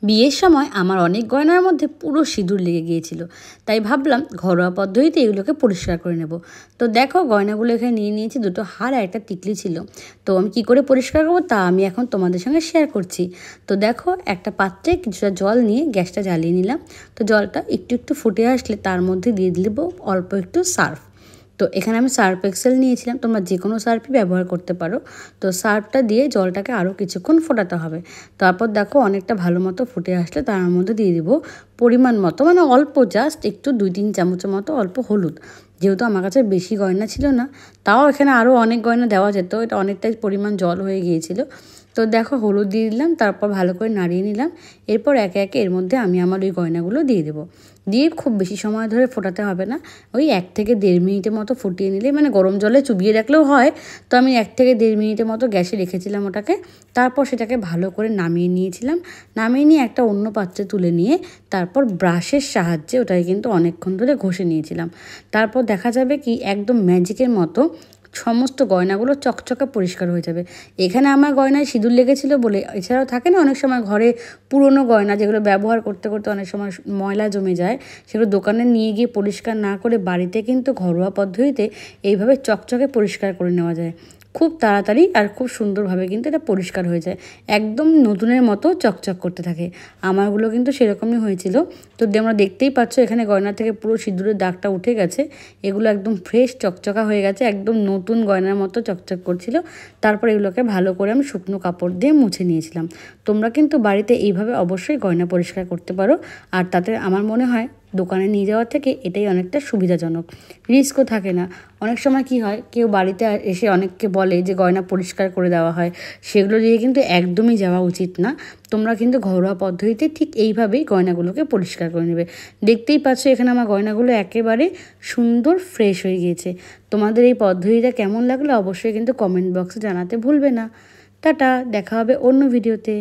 বিয়ের সময় আমার অনেক গয়নার মধ্যে পুরো সিঁদুর লেগে গিয়েছিল, তাই ভাবলাম ঘরোয়া পদ্ধতিতে এগুলোকে পরিষ্কার করে নেব। তো দেখো গয়নাগুলো এখানে নিয়ে নিয়েছি, দুটো হার আর একটা টিকলি ছিল। তো আমি কী করে পরিষ্কার করবো তা আমি এখন তোমাদের সঙ্গে শেয়ার করছি। তো দেখো একটা পাত্রে কিছুটা জল নিয়ে গ্যাসটা জ্বালিয়ে নিলাম। তো জলটা একটু একটু ফুটে আসলে তার মধ্যে দিয়ে দেব অল্প একটু সার্ফ। তো এখানে আমি সার্ফ এক্সেল নিয়েছিলাম, তোমরা যে কোনো সার্ফই ব্যবহার করতে পারো। তো সার্ফটা দিয়ে জলটাকে আরও কিছুক্ষণ ফোটাতে হবে। তারপর দেখো অনেকটা ভালো মতো ফুটে আসলে তার মধ্যে দিয়ে দিব পরিমাণ মতো, মানে অল্প জাস্ট একটু 2-3 চামচের মতো অল্প হলুদ। যেহেতু আমার কাছে বেশি গয়না ছিল না, তাও এখানে আরও অনেক গয়না দেওয়া যেত, এটা অনেকটাই পরিমাণ জল হয়ে গিয়েছিল। তো দেখো হলুদ দিয়ে দিলাম, তারপর ভালো করে নাড়িয়ে নিলাম। এরপর একে একে এর মধ্যে আমি আমার ওই গয়নাগুলো দিয়ে দেবো। দিয়ে খুব বেশি সময় ধরে ফোটাতে হবে না, ওই 1 থেকে 1.5 মিনিটের মতো ফুটিয়ে নিলে, মানে গরম জলে চুবিয়ে রাখলেও হয়। তো আমি 1 থেকে 1.5 মিনিটের মতো গ্যাসে রেখেছিলাম ওটাকে। তারপর সেটাকে ভালো করে নামিয়ে নিয়েছিলাম। নামিয়ে নিয়ে একটা অন্য পাত্রে তুলে নিয়ে তারপর ব্রাশের সাহায্যে ওটাকে কিন্তু অনেকক্ষণ ধরে ঘষে নিয়েছিলাম। তারপর দেখা যাবে কি একদম ম্যাজিকের মতো সমস্ত গয়নাগুলো চকচকে পরিষ্কার হয়ে যাবে। এখানে আমার গয়নায় সিঁদুর লেগেছিল বলে, এছাড়াও থাকে না অনেক সময় ঘরে পুরনো গয়না যেগুলো ব্যবহার করতে করতে অনেক সময় ময়লা জমে যায়, সেগুলো দোকানে নিয়ে গিয়ে পরিষ্কার না করে বাড়িতে কিন্তু ঘরোয়া পদ্ধতিতে এইভাবে চকচকে পরিষ্কার করে নেওয়া যায়। খুব তাড়াতাড়ি আর খুব সুন্দরভাবে কিন্তু এটা পরিষ্কার হয়ে যায়, একদম নতুনের মতো চকচক করতে থাকে। আমারগুলো কিন্তু সেরকমই হয়েছিল। তো আমরা দেখতেই পাচ্ছ এখানে গয়না থেকে পুরো সিঁদুরের দাগটা উঠে গেছে। এগুলো একদম ফ্রেশ চকচকা হয়ে গেছে, একদম নতুন গয়নার মতো চকচক করছিল। তারপর এগুলোকে ভালো করে আমি শুকনো কাপড় দিয়ে মুছে নিয়েছিলাম। তোমরা কিন্তু বাড়িতে এইভাবে অবশ্যই গয়না পরিষ্কার করতে পারো, আর তাতে আমার মনে হয় দোকানে নিয়ে যাওয়ার থেকে এটাই অনেকটা সুবিধাজনক, রিস্কও থাকে না। অনেক সময় কি হয়, কেউ বাড়িতে এসে অনেককে বলে যে গয়না পরিষ্কার করে দেওয়া হয়, সেগুলো দিয়ে কিন্তু একদমই যাওয়া উচিত না। তোমরা কিন্তু ঘরোয়া পদ্ধতিতে ঠিক এইভাবেই গয়নাগুলোকে পরিষ্কার করে নেবে। দেখতেই পাচ্ছ এখানে আমার গয়নাগুলো একেবারে সুন্দর ফ্রেশ হয়ে গিয়েছে। তোমাদের এই পদ্ধতিটা কেমন লাগলো অবশ্যই কিন্তু কমেন্ট বক্সে জানাতে ভুলবে না। টাটা, দেখা হবে অন্য ভিডিওতে।